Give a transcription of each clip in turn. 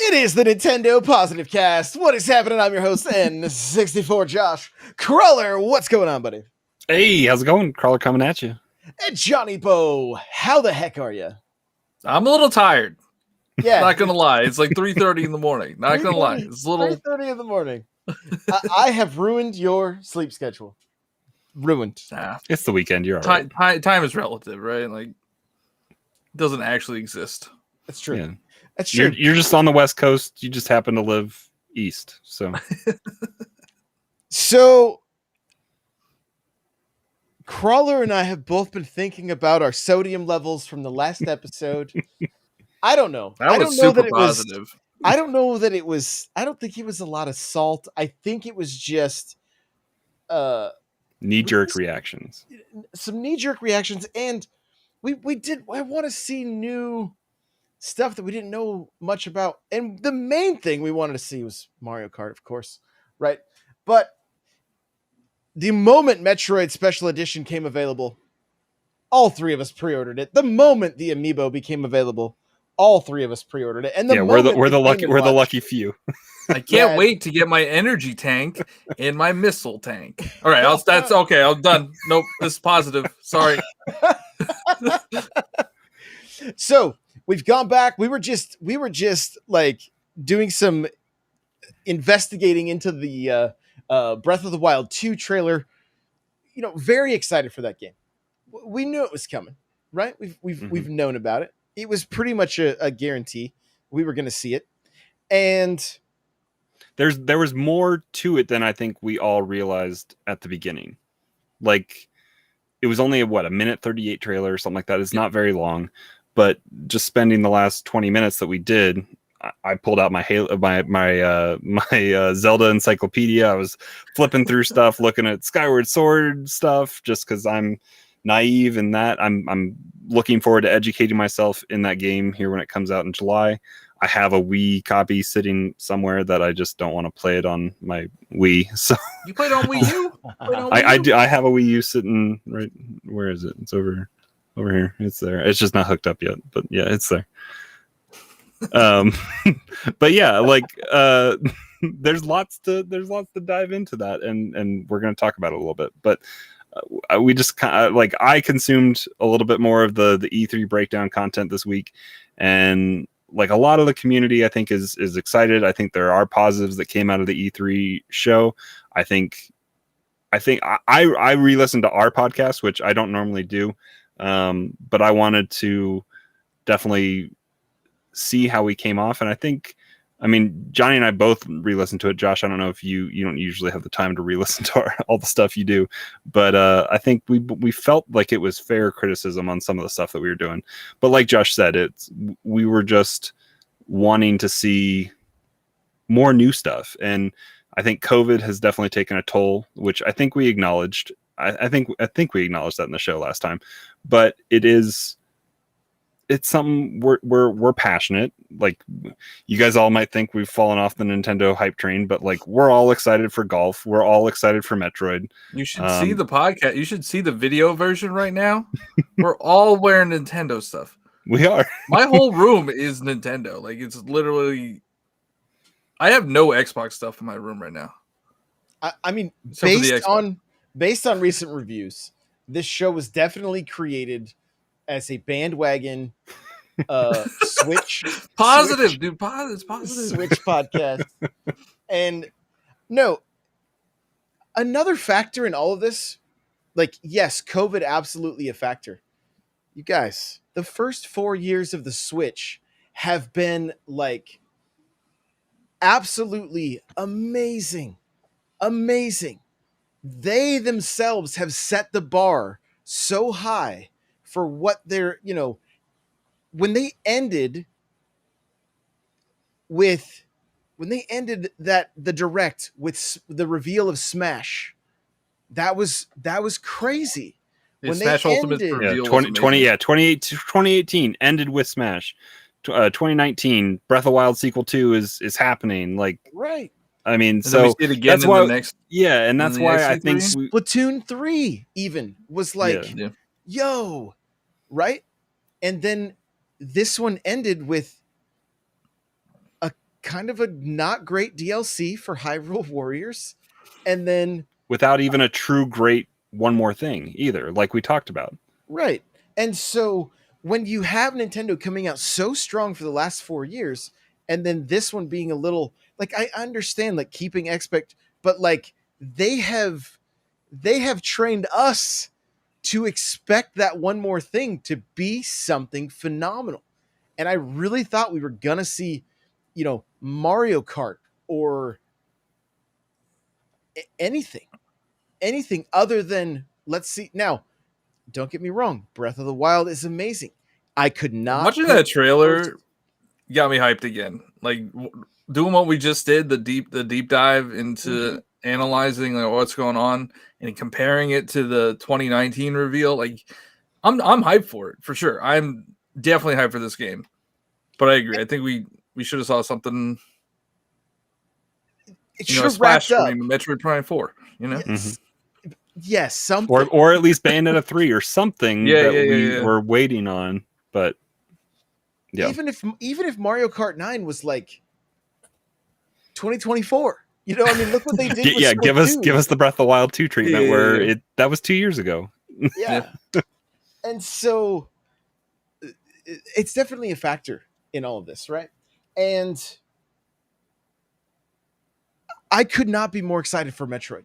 It is the Nintendo Positive Cast. What is happening? I'm your host, N64 Josh. Crawlr, what's going on, buddy? Hey, how's it going? Crawlr coming at you. And Johniibo, how the heck are you? I'm a little tired. Yeah. Not going to lie. It's like 3:30 in the morning. Not going to lie. It's a little 3:30 in the morning. I have ruined your sleep schedule. Ruined. It's the weekend. You're all right. Time is relative, right? Like, it doesn't actually exist. That's true. Yeah. That's true. You're just on the West Coast. You just happen to live east. So, Crawlr and I have both been thinking about our sodium levels from the last episode. I don't know. I don't know that it positive. I don't know that it was. I don't think it was a lot of salt. I think it was just knee-jerk reactions. Some knee-jerk reactions, and we did. I want to see new stuff that we didn't know much about, and the main thing we wanted to see was Mario Kart, of course, right? But the moment Metroid Special Edition came available, all three of us pre-ordered it. The moment the amiibo became available, all three of us pre-ordered it. And we're the lucky few. I can't wait to get my energy tank and my missile tank. All right, that's okay. I'm done. Nope, this is positive. Sorry. So we've gone back. We were just like doing some investigating into the Breath of the Wild 2 trailer. You know, very excited for that game. We knew it was coming, right? We've known about it. It was pretty much a guarantee we were going to see it, and there was more to it than I think we all realized at the beginning. Like, it was only a minute 38 trailer or something like that. It's not very long, but just spending the last 20 minutes that we did, I pulled out my Zelda encyclopedia. I was flipping through stuff, looking at Skyward Sword stuff, just because I'm naive in that. I'm looking forward to educating myself in that game here when it comes out in July. I have a Wii copy sitting somewhere that I just don't want to play it on my Wii. So you played on Wii U? I do. I have a Wii U sitting right. Where is it? It's over here. It's there. It's just not hooked up yet, but yeah, it's there. But yeah, like there's lots to dive into that, and we're going to talk about it a little bit, but we just kind of like, I consumed a little bit more of the E3 breakdown content this week, and like a lot of the community I think is excited. I think there are positives that came out of the E3 show. I think I re-listened to our podcast, which I don't normally do, but I wanted to definitely see how we came off, and I mean, Johnny and I both re-listened to it. Josh, I don't know if you don't usually have the time to re-listen to all the stuff you do, but I think we felt like it was fair criticism on some of the stuff that we were doing. But like Josh said, we were just wanting to see more new stuff, and I think COVID has definitely taken a toll, which I think we acknowledged. I think we acknowledged that in the show last time, but it's something we're passionate. Like, you guys all might think we've fallen off the Nintendo hype train, but like, we're all excited for golf. We're all excited for Metroid. You should see the podcast. You should see the video version right now. We're all wearing Nintendo stuff. We are. My whole room is Nintendo. Like, it's literally, I have no Xbox stuff in my room right now. I mean, based on recent reviews, this show was definitely created as a bandwagon Switch positive, Switch, dude. It's positive Switch podcast. And no, another factor in all of this, like, yes, COVID absolutely a factor. You guys, the first 4 years of the Switch have been like absolutely amazing. They themselves have set the bar so high for what they're, when they ended the direct with the reveal of Smash, that was crazy. When Smash Ultimate reveal 2018 ended with Smash. 2019 Breath of the Wild sequel 2 is happening. Like, right. I mean, and so we see it again that's why. And that's why I think Splatoon 3 even was like, yo, right? And then this one ended with kind of a not great DLC for Hyrule Warriors, and then without even a true great one more thing either, like we talked about. right. And so when you have Nintendo coming out so strong for the last 4 years, and then this one being a little like, I understand like keeping but like they have trained us to expect that one more thing to be something phenomenal. And I really thought we were gonna see, Mario Kart or anything other than, let's see. Now, don't get me wrong, Breath of the Wild is amazing. I could not Watching that trailer got me hyped again. Like doing what we just did, the deep dive into analyzing like what's going on and comparing it to the 2019 reveal. Like I'm hyped for it for sure. I'm definitely hyped for this game. But I agree. I think we should have saw something. It should have wrapped up. Metroid Prime 4. Yes, something, or at least Bayonetta 3 or something we were waiting on. But yeah, even if Mario Kart 9 was like 2024, I mean, look what they did. Give us the Breath of the Wild 2 treatment where that was 2 years ago. Yeah. And so it's definitely a factor in all of this, right? And I could not be more excited for Metroid.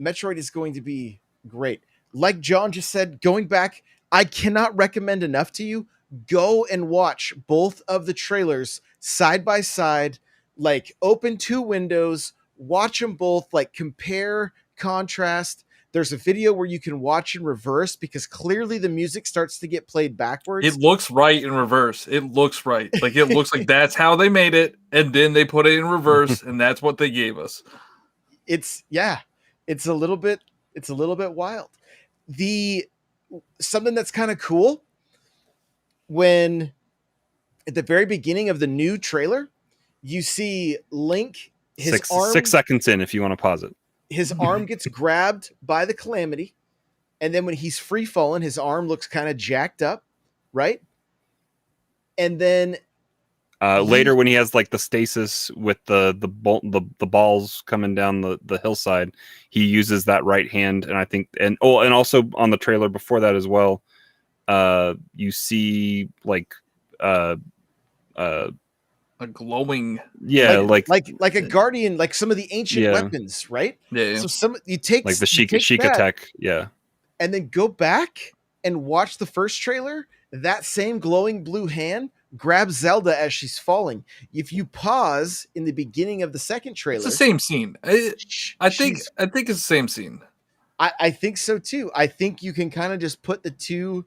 Metroid is going to be great. Like John just said, going back, I cannot recommend enough to you. Go and watch both of the trailers side by side, like open two windows, watch them both, like compare, contrast. There's a video where you can watch in reverse because clearly the music starts to get played backwards. It looks right in reverse. It looks right. Like it looks like that's how they made it, and then they put it in reverse, and that's what they gave us. It's a little bit wild. Something that's kind of cool, when at the very beginning of the new trailer, you see Link, his arm 6 seconds in, if you want to pause it. His arm gets grabbed by the Calamity, and then when he's free falling, his arm looks kind of jacked up, right? And then later, when he has like the stasis with the balls coming down the hillside, he uses that right hand, and I think, and also on the trailer before that as well, you see like a glowing, like a guardian, like some of the ancient weapons, right? Yeah. So you take like the Sheikah tech, and then go back and watch the first trailer. That same glowing blue hand grabs Zelda as she's falling. If you pause in the beginning of the second trailer, it's the same scene. I think it's the same scene. I think so too. I think you can kind of just put the two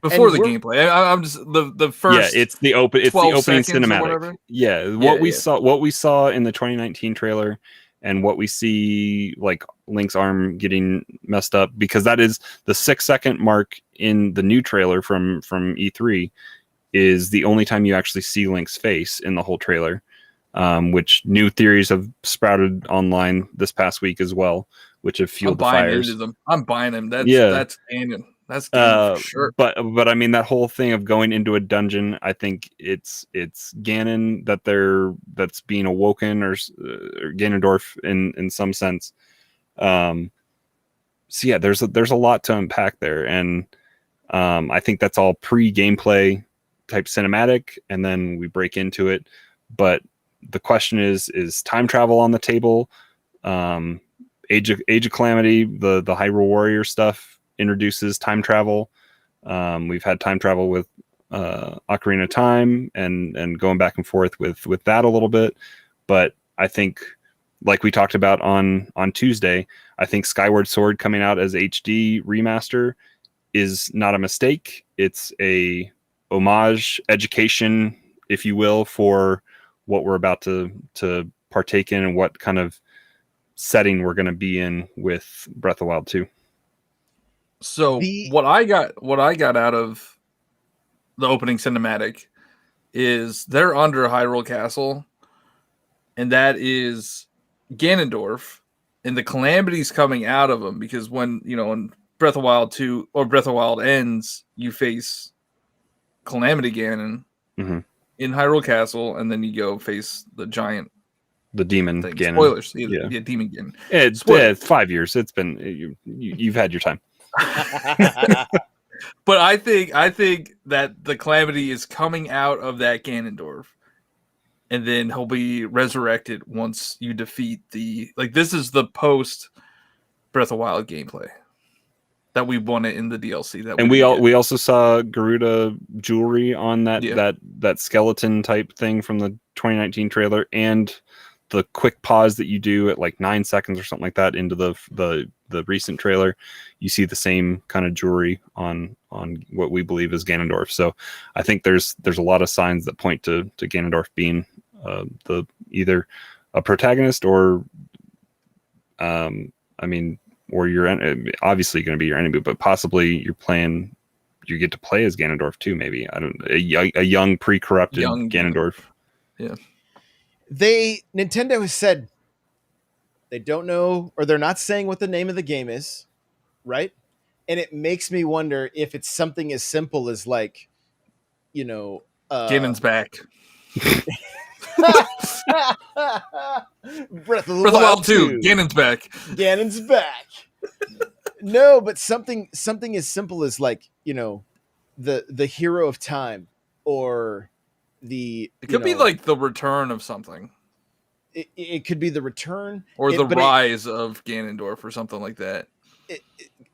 before the gameplay. I'm just the first. Yeah, it's the opening cinematic. Yeah, what we saw in the 2019 trailer, and what we see, like Link's arm getting messed up, because that is the 6 second mark in the new trailer from E3, is the only time you actually see Link's face in the whole trailer. Which new theories have sprouted online this past week as well, which have fueled the fires. I'm buying them. That's canon. That's for sure. But I mean, that whole thing of going into a dungeon, I think it's Ganon that's being awoken, or Ganondorf in some sense. So yeah, there's a lot to unpack there, and I think that's all pre-gameplay type cinematic, and then we break into it. But the question is time travel on the table? Age of Calamity, the Hyrule Warriors stuff introduces time travel. We've had time travel with Ocarina of Time, and going back and forth with that a little bit. But I think, like we talked about on Tuesday, I think Skyward Sword coming out as HD remaster is not a mistake. It's a homage, education, if you will, for what we're about to partake in, and what kind of setting we're going to be in with Breath of the Wild 2. So what I got out of the opening cinematic is they're under Hyrule Castle, and that is Ganondorf, and the Calamity's coming out of him, because when Breath of the Wild 2 or Breath of the Wild ends, you face Calamity Ganon. Mm-hmm. in Hyrule Castle, and then you go face the giant the demon thing. Ganon. Spoilers. Yeah. Yeah, demon Ganon. It's 5 years. It's been you've had your time. But I think that the calamity is coming out of that Ganondorf, and then he'll be resurrected once you defeat the this is the post Breath of Wild gameplay that we wanted in the DLC. And we also saw Garuda jewelry on that skeleton type thing from the 2019 trailer, and the quick pause that you do at like 9 seconds or something like that into the recent trailer. You see the same kind of jewelry on what we believe is Ganondorf. So I think there's a lot of signs that point to Ganondorf being the either a protagonist or or you're obviously going to be your enemy, but possibly you get to play as Ganondorf too. Maybe a young pre-corrupted Ganondorf. Yeah. Nintendo has said they don't know, or they're not saying what the name of the game is, right? And it makes me wonder if it's something as simple as Ganon's back. Breath of the Wild 2. Ganon's back. Ganon's back. No, but something as simple as the hero of time, or it could be like the return of something. It could be the return, or the rise of Ganondorf, or something like that.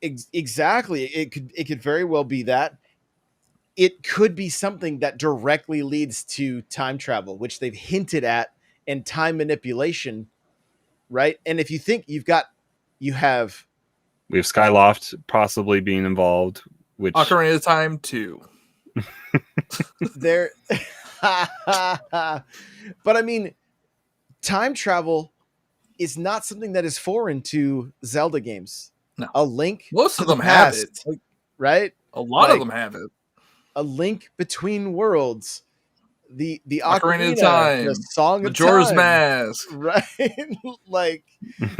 Exactly. It could very well be that. It could be something that directly leads to time travel, which they've hinted at, and time manipulation, right? And if you think we have Skyloft possibly being involved, which Ocarina of Time 2. There, but I mean, time travel is not something that is foreign to Zelda games. No, a link. Most of them have it, right? A lot of them have it. A link between worlds. The Ocarina of Time, the Song of Majora's Time, Mask, right?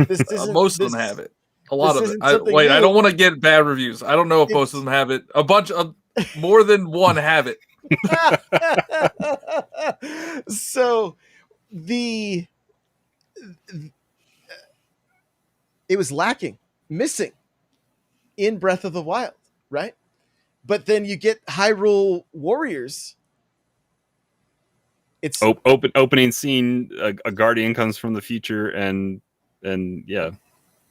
This most of them have it. A lot of it. I don't want to get bad reviews. I don't know if most of them have it. A bunch of more than one have it. So it was missing in Breath of the Wild, right? But then you get Hyrule Warriors. It's opening scene. A guardian comes from the future, and yeah.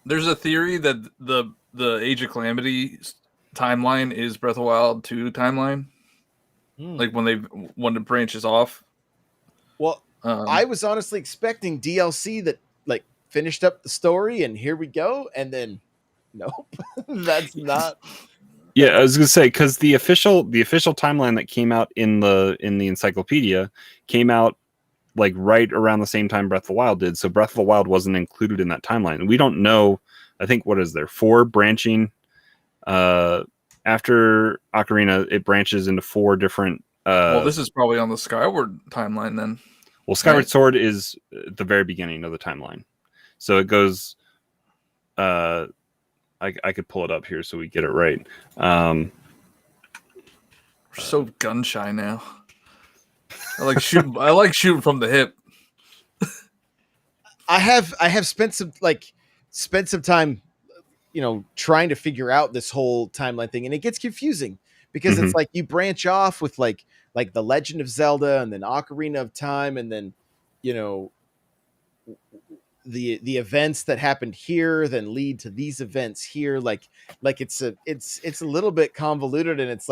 There's a theory that the Age of Calamity timeline is Breath of Wild 2 timeline, like when it branches off. Well, I was honestly expecting DLC that finished up the story, and here we go, and then nope, that's not. Yeah, I was gonna say, because the official timeline that came out in the encyclopedia came out right around the same time Breath of the Wild did. So Breath of the Wild wasn't included in that timeline. We don't know. I think what is there 4 branching after Ocarina? It branches into 4 different. Well, this is probably on the Skyward timeline then. Well, Skyward Sword is the very beginning of the timeline, so it goes. I could pull it up here so we get it right. We're so gun shy now. I like shooting from the hip. I have spent some time, trying to figure out this whole timeline thing, and it gets confusing because it's you branch off with like the Legend of Zelda, and then Ocarina of Time, and then the events that happened here then lead to these events here. It's a little bit convoluted, and it's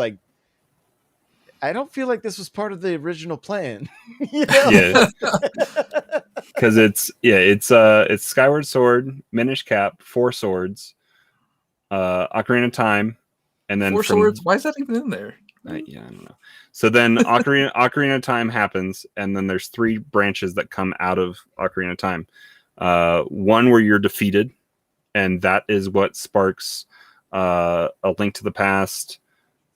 I don't feel like this was part of the original plan. Yeah, because it's Skyward Sword, Minish Cap, 4 Swords, Ocarina of Time, and then 4 Swords. Why is that even in there? I don't know. So then Ocarina of Time happens, and then there's 3 branches that come out of Ocarina of Time. One where you're defeated, and that is what sparks A Link to the Past,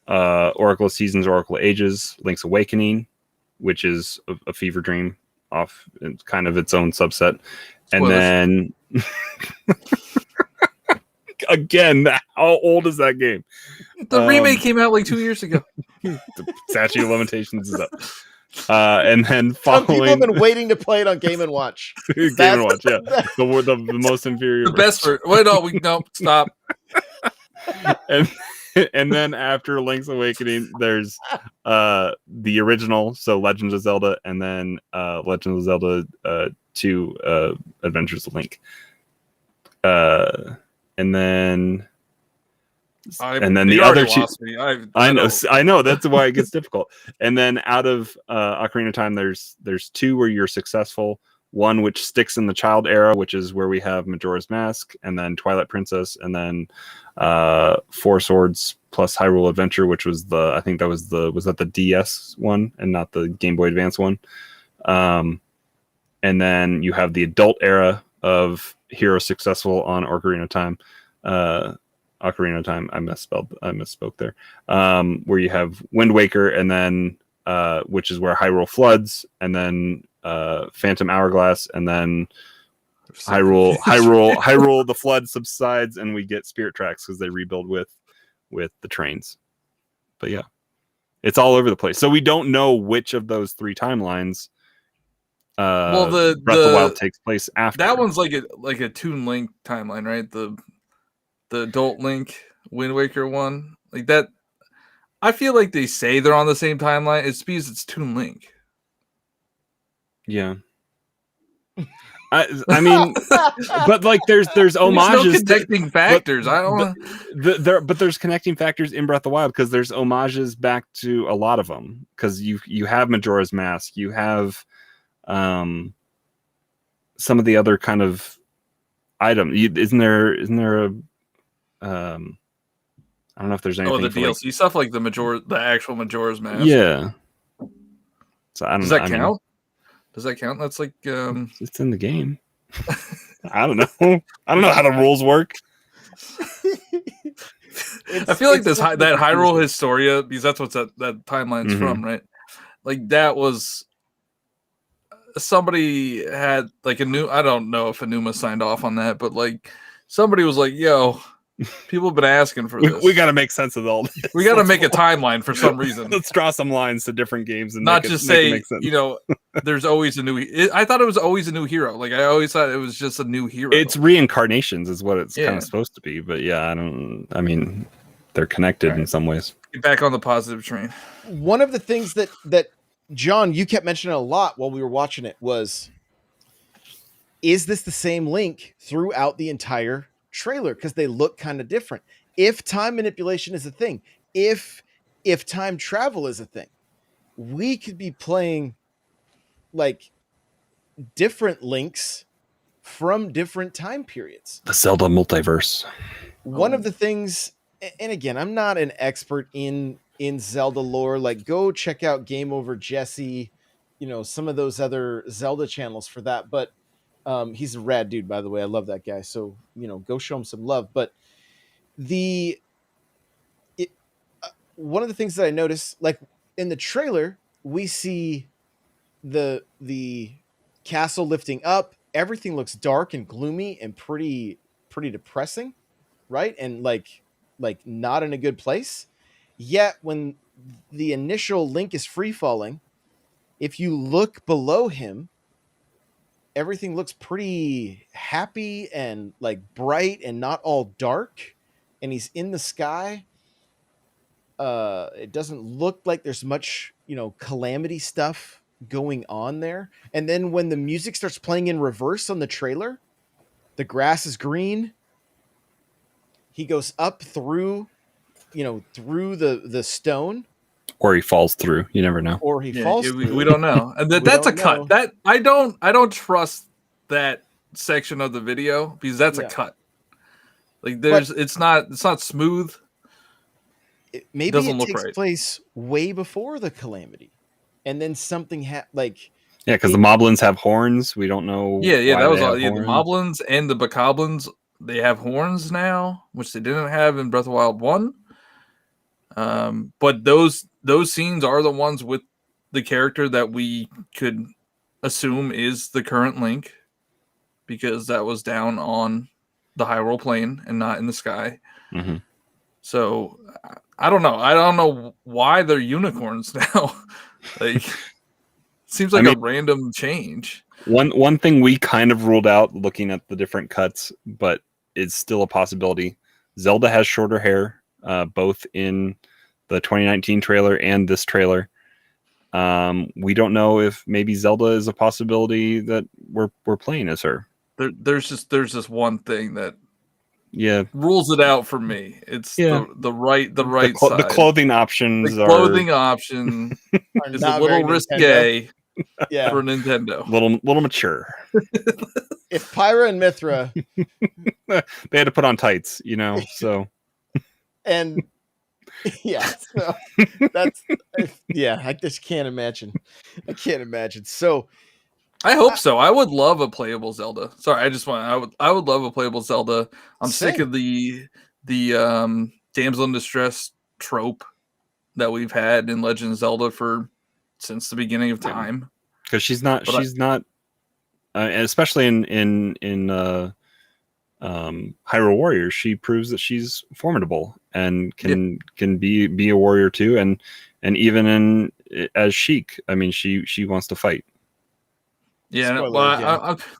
Oracle of Seasons, Oracle of Ages, Link's Awakening, which is a fever dream off in kind of its own subset. And then again, how old is that game? The remake came out 2 years ago. The statute of limitations is up. And then Some people have following been waiting to play it on Game & Watch. Game and Watch, yeah, the most inferior. The best for wait, no, stop. and and then after Link's Awakening, there's the original, so Legend of Zelda, and then Legend of Zelda 2 Adventures of Link. And then the other two. I know that's why it gets difficult. And then out of Ocarina of Time, there's 2 where you're successful. One which sticks in the child era, which is where we have Majora's Mask, and then Twilight Princess, and then 4 Swords plus Hyrule Adventure, which was I think that was that the DS one and not the Game Boy Advance one. And then you have the adult era of Hero successful on Ocarina of Time. Ocarina of Time, I misspoke there. Where you have Wind Waker, and then which is where Hyrule floods, and then Phantom Hourglass, and then Hyrule the flood subsides, and we get Spirit Tracks because they rebuild with the trains. But yeah, it's all over the place. So we don't know which of those 3 timelines the Breath of the Wild takes place after. That one's like a Toon Link timeline, right? The adult Link Wind Waker one, like that. I feel like they say they're on the same timeline. It's because it's Toon Link. Yeah. I mean, but like there's homages, no connecting factors. But there's connecting factors in Breath of the Wild because there's homages back to a lot of them. Because you have Majora's Mask, you have some of the other kind of item. Isn't there a I don't know if there's anything. Oh, the DLC stuff like the actual Majora's Mask. Yeah. So I don't know. Does that count? Does that count? That's like it's in the game. I don't know. I don't know how the rules work. I feel like that Hyrule Historia, because that's what that timeline's from, right? Like that was somebody had like I don't know if Enuma signed off on that, but like somebody was like, yo, people have been asking for this. We got to make sense of all this. We got to make a timeline for some reason. Let's draw some lines to different games and not just say, there's always a new. I thought it was always a new hero. Like I always thought it was just a new hero. It's reincarnations, is what it's kind of supposed to be. But yeah, I mean, they're connected in some ways. Get back on the positive train. One of the things that John, you kept mentioning a lot while we were watching it was, is this the same Link throughout the entire trailer? Because they look kind of different. If time manipulation is a thing, if time travel is a thing, we could be playing like different Links from different time periods. The Zelda multiverse. One of the things, and again, I'm not an expert in Zelda lore. Like, go check out Game Over Jesse, some of those other Zelda channels for that. But he's a rad dude, by the way. I love that guy. So, go show him some love. But one of the things that I noticed, like in the trailer, we see the castle lifting up. Everything looks dark and gloomy and pretty depressing, right? And like not in a good place. Yet when the initial Link is free falling, if you look below him, everything looks pretty happy and like bright and not all dark. And he's in the sky. It doesn't look like there's much, calamity stuff going on there. And then when the music starts playing in reverse on the trailer, the grass is green. He goes up through the stone. Or he falls through. You never know. Or he falls through. We don't know. And that's a cut. That I don't trust that section of the video because that's a cut. Like it's not smooth. Maybe it takes place way before the calamity. And then something because the Moblins have horns. We don't know. Yeah, that was all. Yeah, the Moblins and the Bokoblins, they have horns now, which they didn't have in Breath of the Wild 1. But those scenes are the ones with the character that we could assume is the current Link, because that was down on the Hyrule Plain and not in the sky. Mm-hmm. So I don't know. I don't know why they're unicorns now. Like Seems like a random change. One thing we kind of ruled out looking at the different cuts, but it's still a possibility. Zelda has shorter hair, both in the 2019 trailer and this trailer. We don't know if maybe Zelda is a possibility that we're playing as her. There's just one thing that Yeah, rules it out for me. It's the right side. The clothing options. The clothing option is a little risque. Yeah, for Nintendo. Little mature. If Pyra and Mithra, they had to put on tights, so. And yeah, so that's I just can't imagine. So I hope so. I would love a playable Zelda. Sorry, I would love a playable Zelda. I'm sick of the damsel in distress trope that we've had in Legend of Zelda since the beginning of time. Because she's not, especially in Hyrule Warriors, she proves that she's formidable and can be a warrior too, and even as Sheik, I mean, she wants to fight. Yeah,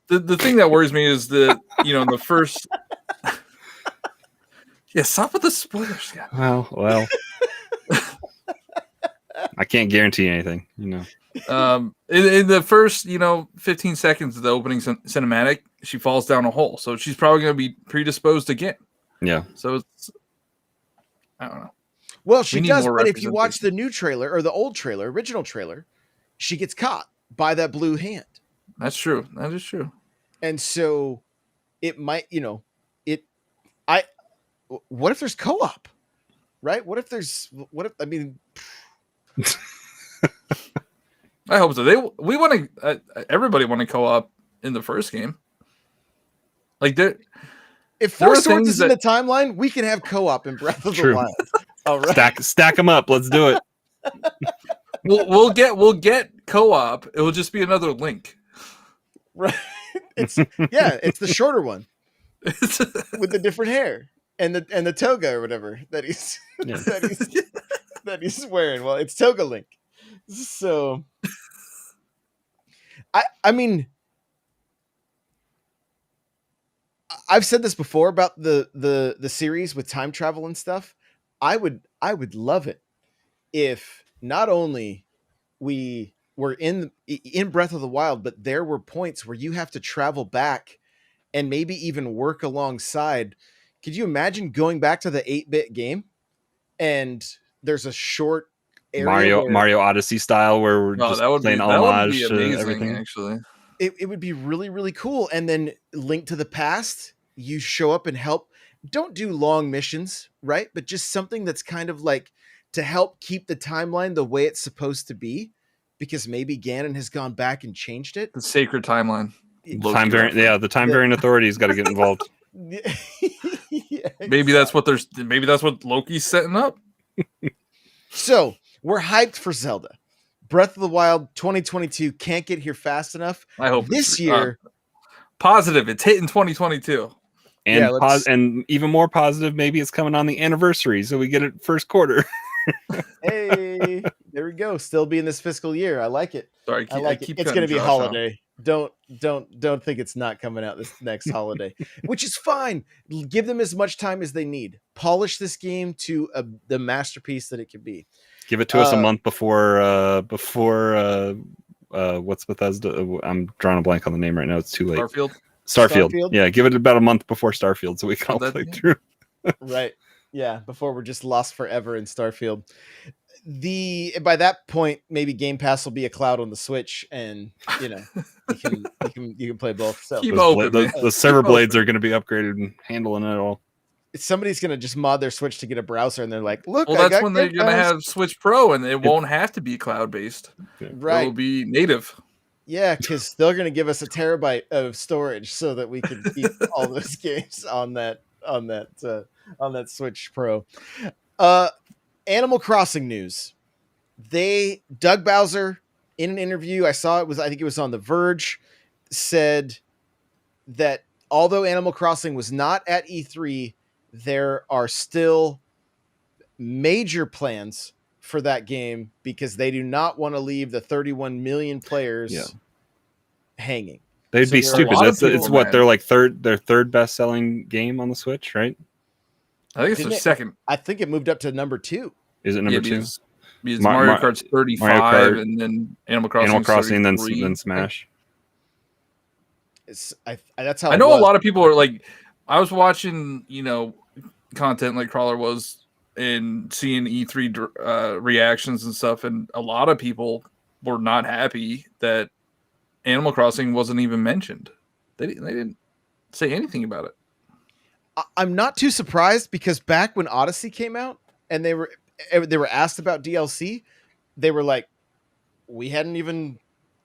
the thing that worries me is that the first. Yeah, stop with the spoilers, guys. Well, I can't guarantee anything, in the first 15 seconds of the opening cinematic, she falls down a hole, so she's probably going to be predisposed again. Yeah, so it's, I don't know. Well, she does, but if you watch the new trailer or the old trailer, original trailer, she gets caught by that blue hand. That's true. That is true. And so it might, what if there's co-op, right? I mean, I hope so. We want to. Everybody want to co-op in the first game. Like if Four Swords is in the timeline, we can have co-op in Breath of the Wild. All right, stack them up. Let's do it. We'll get co-op. It will just be another Link. Right. It's the shorter one with the different hair and the toga or whatever that he's that he's wearing. Well, it's Toga Link. So I mean, I've said this before about the series with time travel and stuff. I would love it if not only we were in Breath of the Wild, but there were points where you have to travel back and maybe even work alongside. Could you imagine going back to the 8-bit game and there's a short area Mario Odyssey style where we're just playing homage to everything? Actually, it would be really, really cool. And then Link to the Past, you show up and help. Don't do long missions, right? But just something that's kind of like to help keep the timeline the way it's supposed to be, because maybe Ganon has gone back and changed it. The sacred timeline. The time variant authority's got to get involved. Yeah, exactly. Maybe that's what Loki's setting up. So we're hyped for Zelda. Breath of the Wild 2022 can't get here fast enough. I hope this year. Positive, it's hitting 2022. And and even more positive, maybe it's coming on the anniversary, so we get it first quarter. Hey, there we go. Still be in this fiscal year. I like it. Sorry, I like it. It's going to be a holiday. Don't think it's not coming out this next holiday, which is fine. Give them as much time as they need. Polish this game to the masterpiece that it can be. Give it to us a month before what's Bethesda? I'm drawing a blank on the name right now. It's too late. Starfield. Yeah, give it about a month before Starfield so we can all play through. Right. Yeah, before we're just lost forever in Starfield. By that point, maybe Game Pass will be a cloud on the Switch, and you can play both. So the server blades are going to be upgraded and handling it all. Somebody's going to just mod their Switch to get a browser, and they're like, "Look, well, that's when they're going to have Switch Pro, and it won't have to be cloud based. Right, it will be native." Yeah, because they're going to give us a terabyte of storage so that we can keep all those games on that Switch Pro. Animal Crossing news. Doug Bowser in an interview, I think it was on The Verge, said that although Animal Crossing was not at E3, there are still major plans for that game because they do not want to leave the 31 million players hanging. They'd So be there are a stupid. lot of That's it's people what mad. they're like their third best selling game on the Switch, right? I think it's Didn't the it- second. I think it moved up to number 2. Is it number 2? Because Mar- Mario Mar- Kart's 35, Mario Kart, and then Animal Crossing. Animal Crossing, then 33. Smash. That's how I it know was. a lot of people are like, I was watching, content like Crawlr was and seeing E3 reactions and stuff, and a lot of people were not happy that Animal Crossing wasn't even mentioned. They didn't say anything about it. I'm not too surprised because back when Odyssey came out and they were asked about DLC, they were like, we hadn't even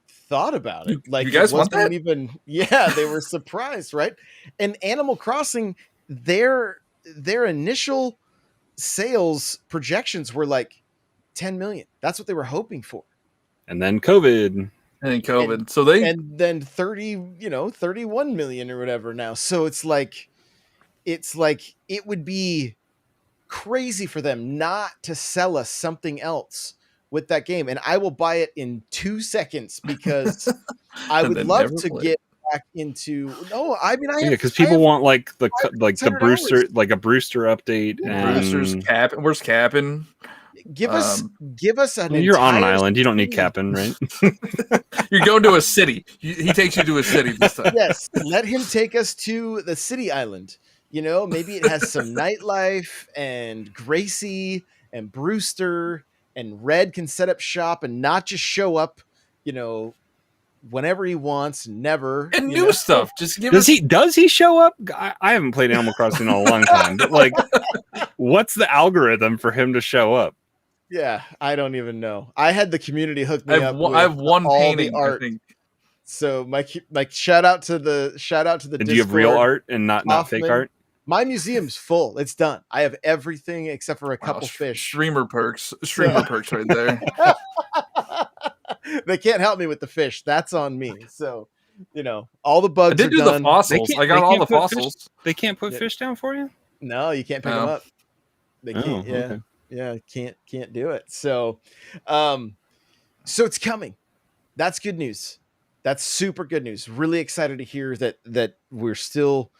thought about it. You guys want that? Even they were surprised, right? And Animal Crossing, their initial sales projections were like 10 million. That's what they were hoping for. And then COVID. And then 31 million or whatever now. So it's like it would be crazy for them not to sell us something else with that game, and I will buy it in 2 seconds because I would love to get back into. No, I mean, because people want like the Brewster hours. like a Brewster update. And Brewster's Cap. Where's Cap'n? Give us an. You're on an island. You don't need Cap'n, right? You're going to a city. He takes you to a city this time. Yes, let him take us to the city island. Maybe it has some nightlife, and Gracie and Brewster and Red can set up shop and not just show up, whenever he wants, never. And new stuff. Just give Does he show up? I haven't played Animal Crossing in a long time, but like, what's the algorithm for him to show up? Yeah, I don't even know. I had the community hook me up. I have one all painting. the art. I think. So my shout out to the And do you have real art and not fake art? My museum's full. It's done. I have everything except for a couple fish. Streamer perks right there. They can't help me with the fish. That's on me. So, all the bugs. I did do done. the fossils. I got all the fossils. They can't put fish down for you? No, you can't pick them up. They can't. Okay. Yeah, can't do it. So, so it's coming. That's good news. That's super good news. Really excited to hear that we're still,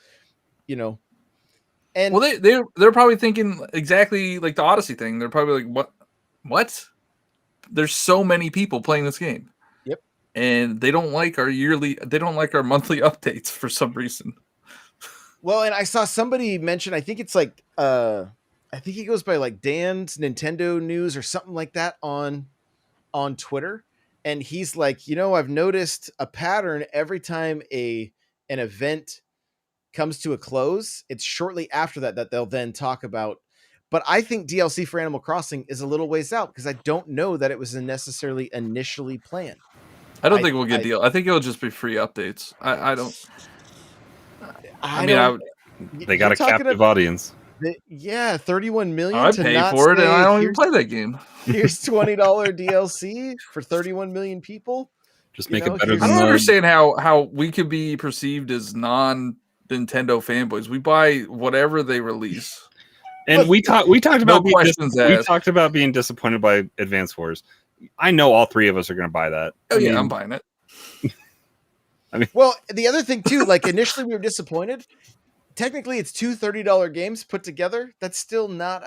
and well, they're probably thinking exactly like the Odyssey thing. They're probably like, what? There's so many people playing this game. Yep. And they don't like our monthly updates for some reason. Well, and I saw somebody mention, I think it's like, I think he goes by like Dan's Nintendo News or something like that on Twitter. And he's like, I've noticed a pattern every time an event comes to a close. It's shortly after that they'll then talk about. But I think DLC for Animal Crossing is a little ways out because I don't know that it was necessarily initially planned. I don't think we'll get deal. I think it'll just be free updates. I don't. They got a captive audience. 31 million. I pay for it, and I don't even play that game. Here's $20 DLC for 31 million people. Just make it better than I don't understand how we could be perceived as non-Nintendo fanboys. We buy whatever they release. And we talked about we talked about being disappointed by Advance Wars. I know all three of us are going to buy that. Oh yeah, I'm buying it. Well, the other thing too, like initially we were disappointed. Technically, it's two $30 games put together. That's still not.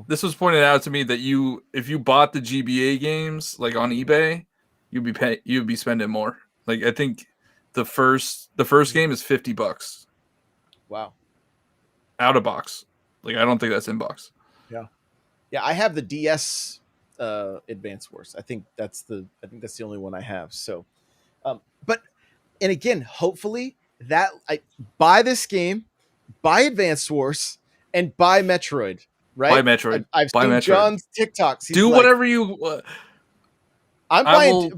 This was pointed out to me that if you bought the GBA games like on eBay, you'd be spending more. Like I think the first game is $50. Wow. Out of box. Like I don't think that's in box. Yeah. I have the DS Advance Wars. I think that's the only one I have. So, and again, hopefully that I buy this game, buy Advance Wars, and buy Metroid. Right? Buy Metroid. I've buy seen Metroid. John's TikToks. Do whatever you. I'm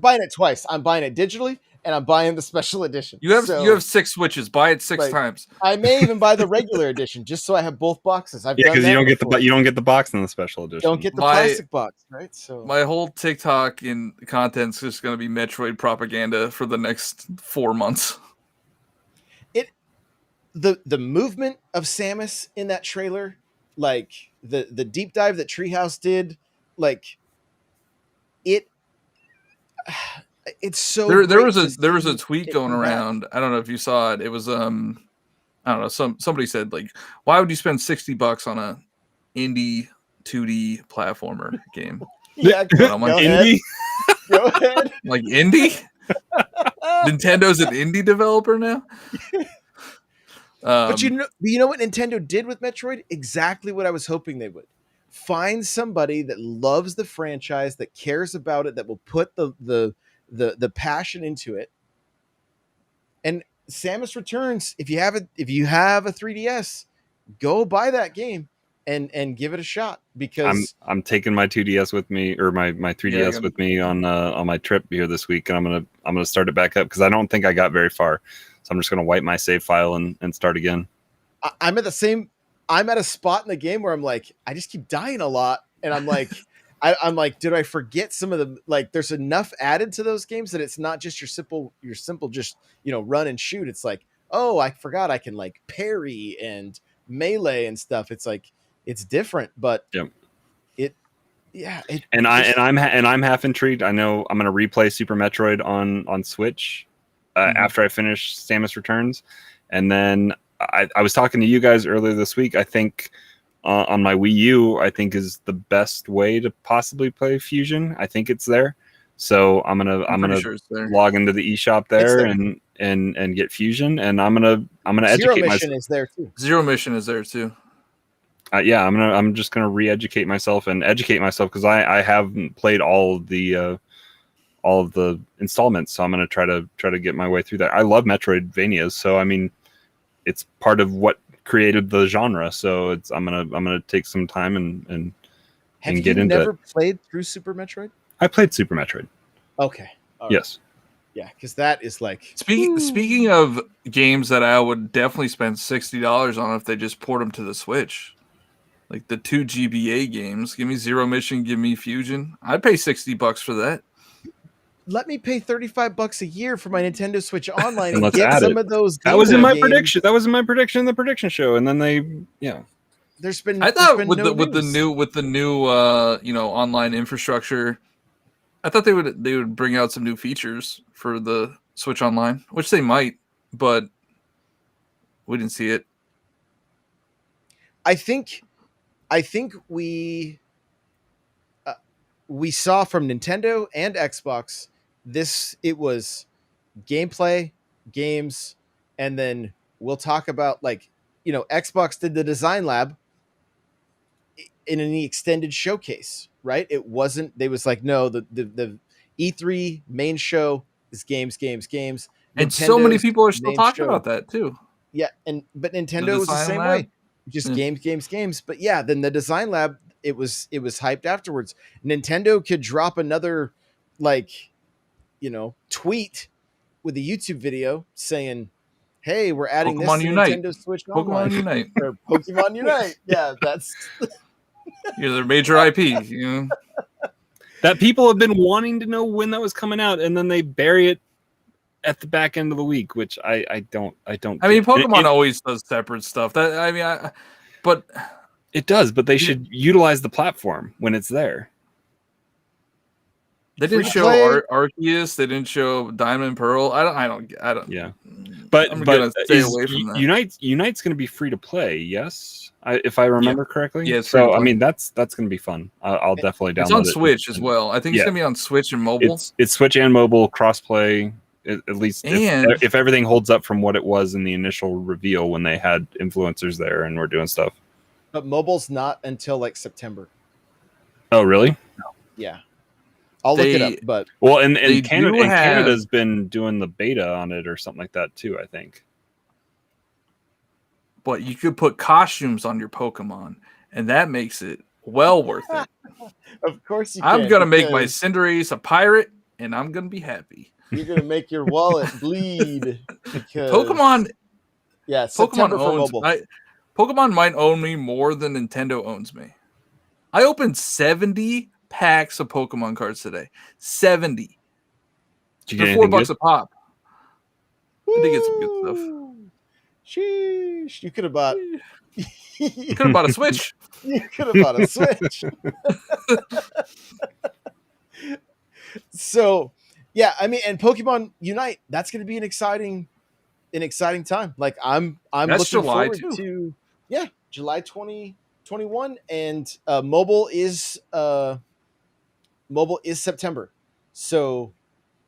buying it twice. I'm buying it digitally, and I'm buying the special edition. You have 6 Switches. Buy it 6 times. I may even buy the regular edition just so I have both boxes. Because you don't get the box in the special edition. Don't get the plastic box, right? So my whole TikTok and content's just going to be Metroid propaganda for the next 4 months. The movement of Samus in that trailer, like the deep dive that Treehouse did, like it. It's so There great was to a see tweet it going come back. around. I don't know if you saw it. It was I don't know. Somebody said like, why would you spend $60 on a indie 2D platformer game? Yeah, And I'm like, go ahead. Indie? Go ahead. like indie? Nintendo's an indie developer now. But you know what Nintendo did with Metroid? Exactly what I was hoping they would. Find somebody that loves the franchise, that cares about it, that will put the passion into it. And Samus Returns, if you have a 3DS, go buy that game and give it a shot, because I'm taking my 2DS with me, or my 3DS with me on my trip here this week, and I'm gonna start it back up because I don't think I got very far. So I'm just gonna wipe my save file and start again. I'm at a spot in the game where I'm like, I just keep dying a lot, and I'm like, I'm like, did I forget some of the, like, there's enough added to those games that it's not just your simple just, run and shoot. It's like, oh, I forgot I can like parry and melee and stuff. It's like, it's different, but Yep. I'm half intrigued. I know I'm gonna replay Super Metroid on Switch after I finish Samus Returns, and then I was talking to you guys earlier this week. I think on my Wii U, I think is the best way to possibly play Fusion. I think it's there, so I'm gonna sure it's there. log into the eShop there and get Fusion, and I'm gonna Zero educate Mission myself. is there too. Zero Mission is there too. Yeah, I'm just gonna re-educate myself and educate myself because I haven't played all of the installments, so I'm gonna try to get my way through that. I love Metroidvanias, so I mean, it's part of what created the genre. So I'm gonna take some time and Have get you into never it. played through Super Metroid? I played Super Metroid. Okay. All right. Yes. Yeah, because that is like, Speaking of games that I would definitely spend $60 on if they just port them to the Switch, like the 2 GBA games. Give me Zero Mission, give me Fusion. I'd pay $60 for that. let me pay $35 a year for my Nintendo Switch Online and let's get add some it. of those. That was in my games. prediction. That was in my prediction in the prediction show, and then There's been. I thought there's with been the new online infrastructure, I thought they would bring out some new features for the Switch Online, which they might, but we didn't see it. I think we saw from Nintendo and Xbox it was gameplay, games, and then we'll talk about, like, Xbox did the design lab in an extended showcase, right? It wasn't, they was like, no, the E3 main show is games. And so many Nintendo's people are still main talking show, about that too. yeah, but Nintendo was the design same lab? way, just Yeah. games. But yeah, then the design lab, it was hyped afterwards. Nintendo could drop another, like, tweet with a YouTube video saying, "Hey, we're adding Pokemon this to Unite. Nintendo Switch Pokemon Online." Unite. Or Pokemon Unite. Yeah, that's Their major IP. that people have been wanting to know when that was coming out, and then they bury it at the back end of the week, which I don't. I mean, Pokemon always does separate stuff. But it does. But they should utilize the platform when it's there. They didn't show Arceus. They didn't show Diamond and Pearl. I don't. Yeah, but I'm gonna stay away from that. Unite's going to be free to play. Yes, if I remember correctly. Yeah. So I mean, that's going to be fun. I'll definitely download it. It's on Switch as well. I think it's going to be on Switch and mobile. It's Switch and mobile crossplay. At least if everything holds up from what it was in the initial reveal when they had influencers there and were doing stuff. But mobile's not until like September. Oh, really? Yeah. I'll look it up, but and Canada's been doing the beta on it or something like that too, I think. But you could put costumes on your Pokemon, and that makes it well worth it. Of course you can. I'm gonna make my Cinderace a pirate, and I'm gonna be happy. You're gonna make your wallet bleed because Pokemon. Yeah, September for mobile. Pokemon might own me more than Nintendo owns me. I opened 70 packs of Pokemon cards today. 70. Did you get $4 a pop. I did get some good stuff. Sheesh. You could have bought. Could have bought a Switch. You could have bought a Switch. So, yeah, I mean, and Pokemon Unite, that's going to be an exciting time. Like I'm That's looking July, forward too. to July 2021, and mobile is September. So,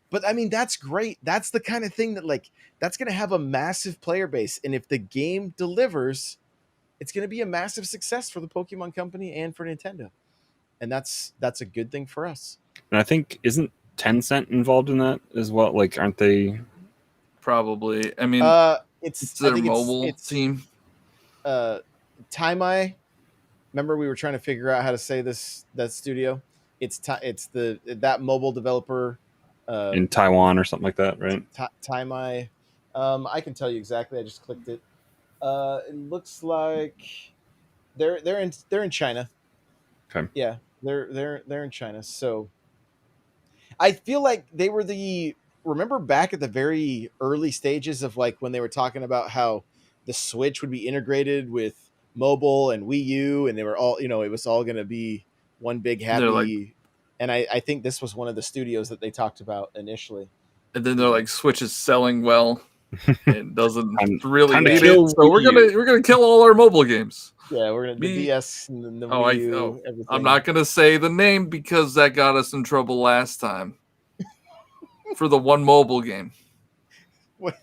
but I mean, that's great. That's the kind of thing that like that's going to have a massive player base, and if the game delivers, it's going to be a massive success for the Pokemon Company and for Nintendo, and that's a good thing for us. And I think isn't Tencent involved in that as well? Like, aren't they? Probably. I mean, It's their I think mobile it's team. Taimai. Remember, we were trying to figure out how to say that studio. It's that mobile developer In Taiwan or something like that, right? Taimai. I can tell you exactly. I just clicked it. It looks like they're in China. Okay. Yeah, they're in China. So I feel like they were remember back at the very early stages of like when they were talking about how the Switch would be integrated with mobile and Wii U, and they were all, it was all going to be one big happy. Like, and I think this was one of the studios that they talked about initially. And then they're like, Switch is selling well and doesn't really time to need kill it, so we're gonna kill all our mobile games. Yeah, we're gonna the DS and the Oh, Wii U, everything. I'm not gonna say the name because that got us in trouble last time for the one mobile game. What?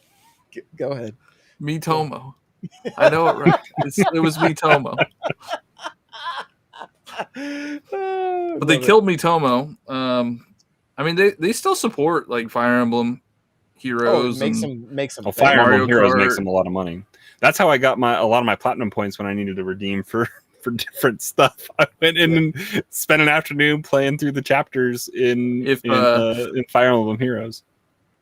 Go ahead. Miitomo. I know it right. It was Miitomo. But they killed Miitomo. I mean, they still support like Fire Emblem Heroes. Makes them. Fire Emblem Heroes Kart. makes them a lot of money. That's how I got a lot of my platinum points when I needed to redeem for different stuff. I went in and spent an afternoon playing through the chapters in Fire Emblem Heroes.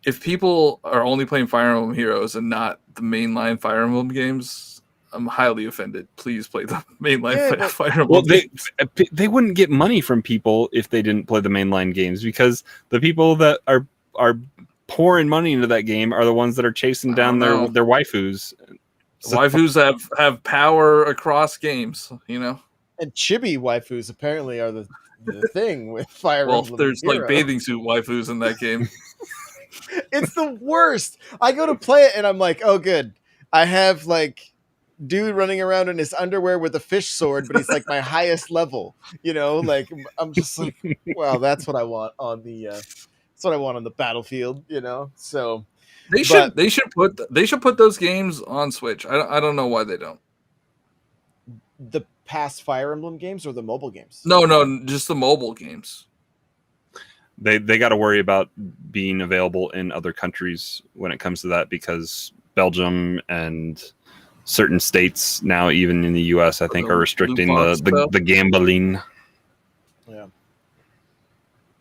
If people are only playing Fire Emblem Heroes and not the mainline Fire Emblem games, I'm highly offended. Please play the mainline Fire Emblem. Well, they wouldn't get money from people if they didn't play the mainline games, because the people that are pouring money into that game are the ones that are chasing down their waifus. So, waifus have power across games, And chibi waifus apparently are the thing with Fire Emblem. Well, there's like bathing suit waifus in that game. It's the worst. I go to play it and I'm like, oh, good. I have like dude running around in his underwear with a fish sword, but he's like my highest level. Like I'm just like, wow, that's what I want on the. That's what I want on the battlefield. So they should put those games on Switch. I don't know why they don't. The past Fire Emblem games or the mobile games? No, just the mobile games. They got to worry about being available in other countries when it comes to that, because Belgium and certain states now, even in the US, I think, are restricting the gambling.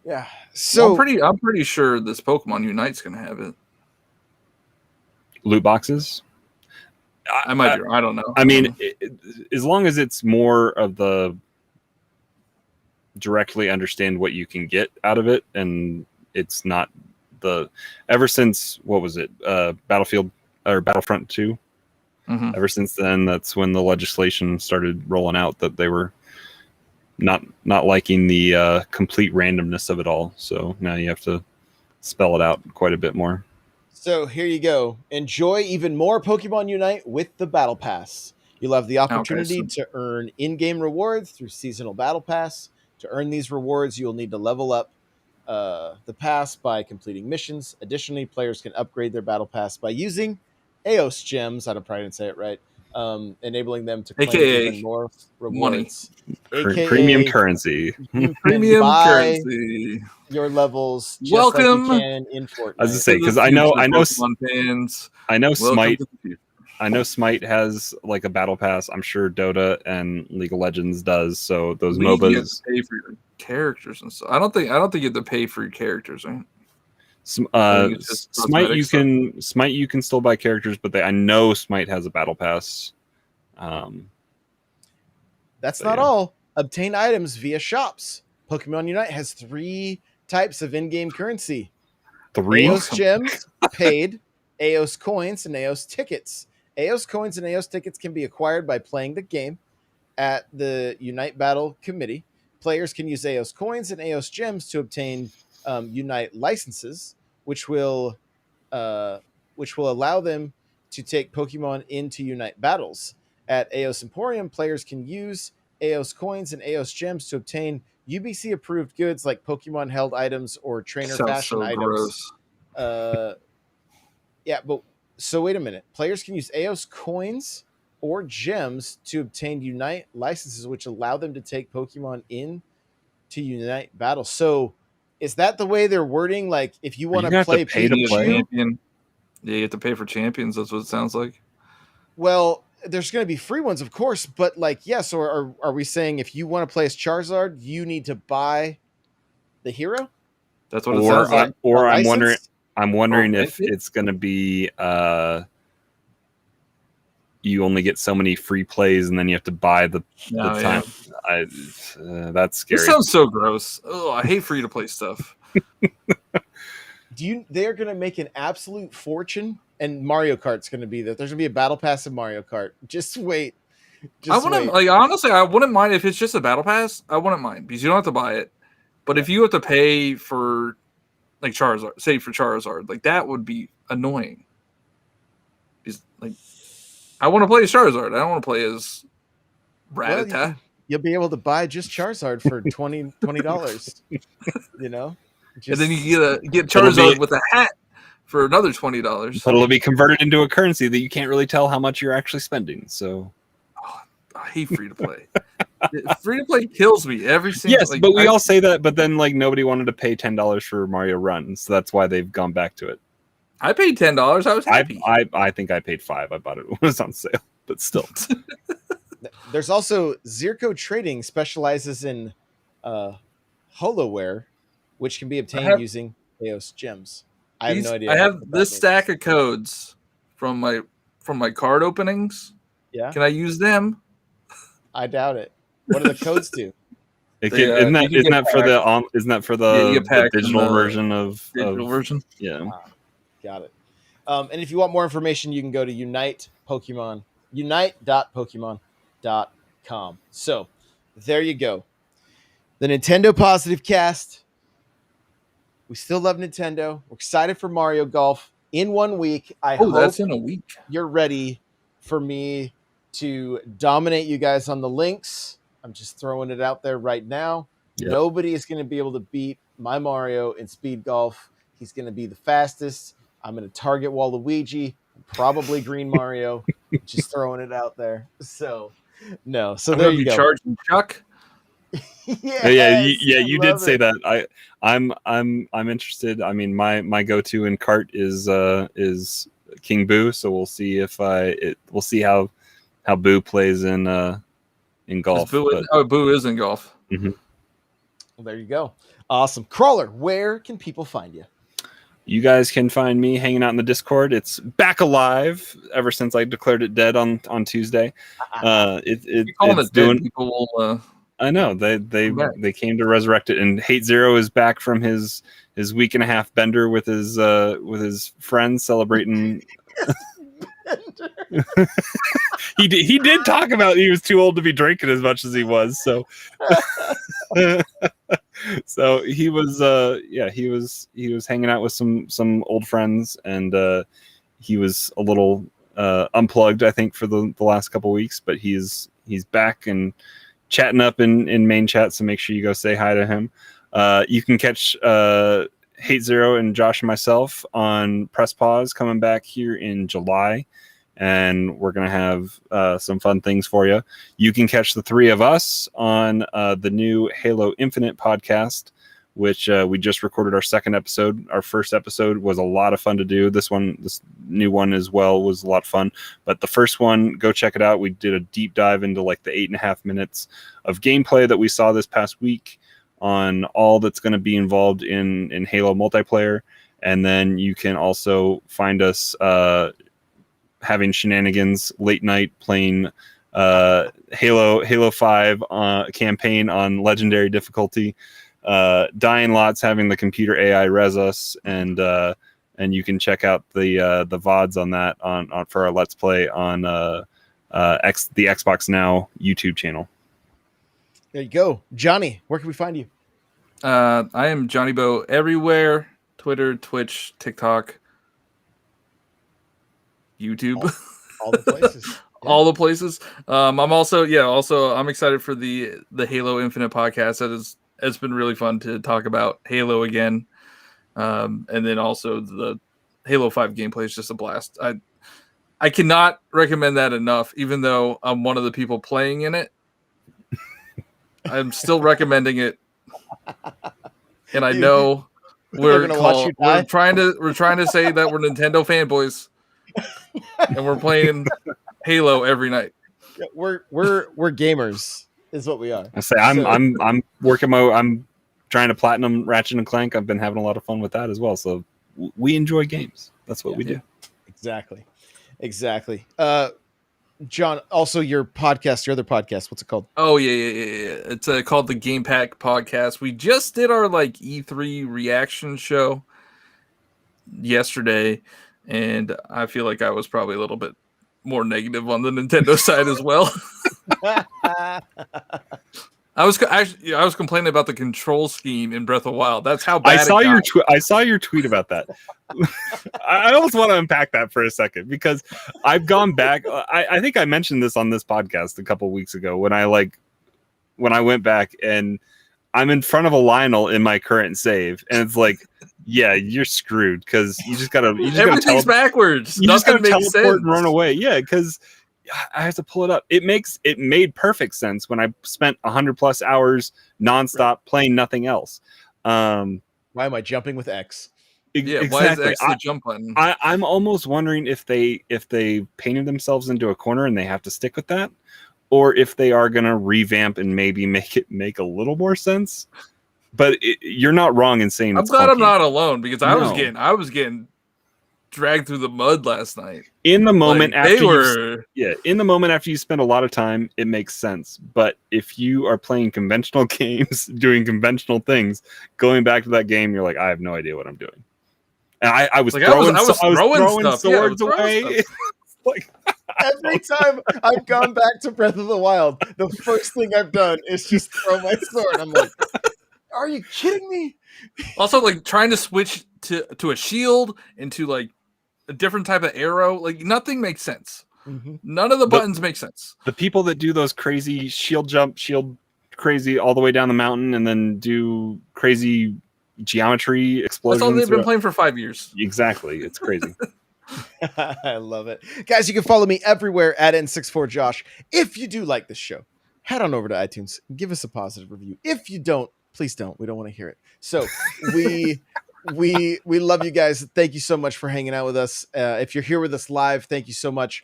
Yeah. So I'm pretty sure this Pokemon Unite's gonna have it. Loot boxes. I might be. I don't know. I mean, as long as it's more of the directly understand what you can get out of it, and it's not ever since, what was it, Battlefield or Battlefront 2. Mm-hmm. Ever since then, that's when the legislation started rolling out that they were not liking the complete randomness of it all. So now you have to spell it out quite a bit more. So here you go. Enjoy even more Pokemon Unite with the Battle Pass. You'll have the opportunity to earn in-game rewards through Seasonal Battle Pass. To earn these rewards, you'll need to level up the pass by completing missions. Additionally, players can upgrade their Battle Pass by using Eos Gems. I probably didn't say it right. Enabling them to claim even more rewards. AKA premium currency. Premium currency. Your levels. Just Welcome. like you can in Fortnite. I was to say, because I know fans. I know Smite has like a battle pass. I'm sure Dota and League of Legends does. So those MOBAs, you have to pay for your characters and stuff. I don't think you have to pay for your characters, right? Smite you can still buy characters, but I know Smite has a battle pass. That's not all. Obtain items via shops. Pokemon Unite has 3 types of in-game currency. 3? Eos Gems, paid, Eos Coins, and Eos Tickets. Aos coins and Aos tickets can be acquired by playing the game at the Unite Battle Committee. Players can use Aos coins and Aos gems to obtain Unite licenses, which will allow them to take Pokemon into Unite battles. At Aos Emporium, players can use Aos coins and Aos gems to obtain UBC approved goods like Pokemon held items or trainer Sounds fashion so items. gross. Yeah, but so wait a minute. Players can use Aos coins or gems to obtain Unite licenses, which allow them to take Pokemon in to Unite battle. So is that the way they're wording? Like, if you want to play pay to play? Champion, yeah, you have to pay for champions. That's what it sounds like. Well, there's going to be free ones, of course, but like, yes, or are we saying if you want to play as Charizard, you need to buy the hero? That's what it sounds like. Or I'm license? wondering Oh, if it's going to be you only get so many free plays and then you have to buy the time. That's scary. This sounds so gross. Oh, I hate free to play stuff. They're going to make an absolute fortune, and Mario Kart's going to be there. There's going to be a battle pass in Mario Kart. Just wait. Honestly, I wouldn't mind if it's just a battle pass. I wouldn't mind because you don't have to buy it. But if you have to pay for like Charizard, say for Charizard, like that would be annoying. Because like I want to play as Charizard. I don't want to play as Rattata. Well, you'll be able to buy just Charizard for $20. You know? And then you get Charizard with a hat for another $20. But it'll be converted into a currency that you can't really tell how much you're actually spending. So I hate free to play. Free to play kills me every single. Yes, but we all say that. But then like nobody wanted to pay $10 for Mario Run, so that's why they've gone back to it. I paid $10. I was happy. I think I paid $5. I bought it when it was on sale, but still. There's also Zirco Trading specializes in holoware, which can be obtained using Aos gems. I have no idea. I have this stack of codes from my card openings. Yeah. Can I use them? I doubt it. What do the codes do? Isn't that for the digital version of digital version? Yeah. Got it. And if you want more information, you can go to unite.pokemon.com. So there you go. The Nintendo Positive Cast. We still love Nintendo. We're excited for Mario Golf in 1 week. I hope that's in a week. You're ready for me to dominate you guys on the links. I'm just throwing it out there right now. Yep. Nobody is going to be able to beat my Mario in speed golf. He's going to be the fastest. I'm going to target Waluigi, probably Green Mario. Just throwing it out there. So, no. So there you go. Charging Chuck. You did say that. I'm interested. I mean, my go-to in kart is King Boo. So we'll see we'll see how Boo plays in golf. Boo is in golf. Mm-hmm. Well, there you go. Awesome. Crawlr, where can people find you? You guys can find me hanging out in the Discord. It's back alive ever since I declared it dead on Tuesday. It's doing. People will, I know they came to resurrect it, and Hate Zero is back from his week and a half bender with his friends celebrating. he did talk about he was too old to be drinking as much as he was, so so he was hanging out with some old friends, and he was a little unplugged, I think, for the last couple weeks, but he's back and chatting up in main chat, so make sure you go say hi to him. You can catch Hate Zero and Josh and myself on Press Pause coming back here in July, and we're gonna have some fun things for you. You can catch the three of us on the new Halo Infinite podcast, which we just recorded our second episode. Our first episode was a lot of fun to do. This new one as well was a lot of fun, but the first one, go check it out. We did a deep dive into like the 8.5 minutes of gameplay that we saw this past week on all that's going to be involved in Halo multiplayer. And then you can also find us having shenanigans late night playing Halo 5 campaign on legendary difficulty, dying lots, having the computer AI res us, and and you can check out the VODs on that on for our Let's Play on the Xbox Now YouTube channel. There you go. Johnny, where can we find you? I am Johniibo everywhere: Twitter, Twitch, TikTok, YouTube, All the places. Yeah. all the places. I'm also I'm excited for the Halo Infinite podcast. It's been really fun to talk about Halo again, and then also the Halo 5 gameplay is just a blast. I cannot recommend that enough, even though I'm one of the people playing in it. I'm still recommending it, and I know we're trying to say that we're Nintendo fanboys, and we're playing Halo every night. Yeah, we're gamers, is what we are. I say I'm working I'm trying to platinum Ratchet and Clank. I've been having a lot of fun with that as well. So we enjoy games. That's what we do. Exactly. John, also your podcast, your other podcast, what's it called? Oh yeah. It's called the Game Pack Podcast. We just did our E3 reaction show yesterday, and I feel like I was probably a little bit more negative on the Nintendo side as well. I was complaining about the control scheme in Breath of the Wild. That's how bad I saw your tweet about that. I almost want to unpack that for a second, because I've gone back. I think I mentioned this on this podcast a couple weeks ago when I went back and I'm in front of a Lionel in my current save, and it's like, yeah, you're screwed, because you just gotta everything's backwards. You just gotta teleport sense. And run away. Yeah, because I have to pull it up. It made perfect sense when I spent 100+ hours nonstop playing nothing else. Why am I jumping with X? Yeah, exactly. why is X the jump button? I'm almost wondering if they painted themselves into a corner and they have to stick with that, or if they are gonna revamp and maybe make a little more sense. But you're not wrong in saying I'm it's glad clunky. I'm not alone, because I was getting dragged through the mud last night. In the moment after you spend a lot of time, it makes sense. But if you are playing conventional games, doing conventional things, going back to that game, you're like, I have no idea what I'm doing. And I was throwing swords away. Every time I've gone back to Breath of the Wild, the first thing I've done is just throw my sword. I'm like, are you kidding me? Also, trying to switch to a shield into a different type of arrow, nothing makes sense. Mm-hmm. None of the buttons make sense. The people that do those crazy shield crazy all the way down the mountain, and then do crazy geometry explosions. That's all they've been playing for 5 years. Exactly. It's crazy. I love it. Guys, you can follow me everywhere at N64Josh. If you do like this show, head on over to iTunes and give us a positive review. If you don't, please don't. We don't want to hear it. So we love you guys. Thank you so much for hanging out with us. If you're here with us live, thank you so much.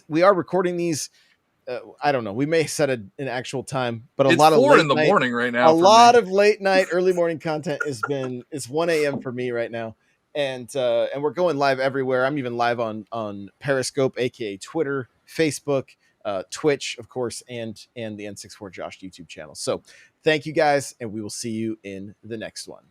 We are recording these. I don't know. We may set an actual time, but it's lot of 4 in the morning right now. A lot of late night, early morning content it's 1 a.m. for me right now. And we're going live everywhere. I'm even live on Periscope, aka Twitter, Facebook, Twitch, of course, and the N64 Josh YouTube channel. So thank you guys, and we will see you in the next one.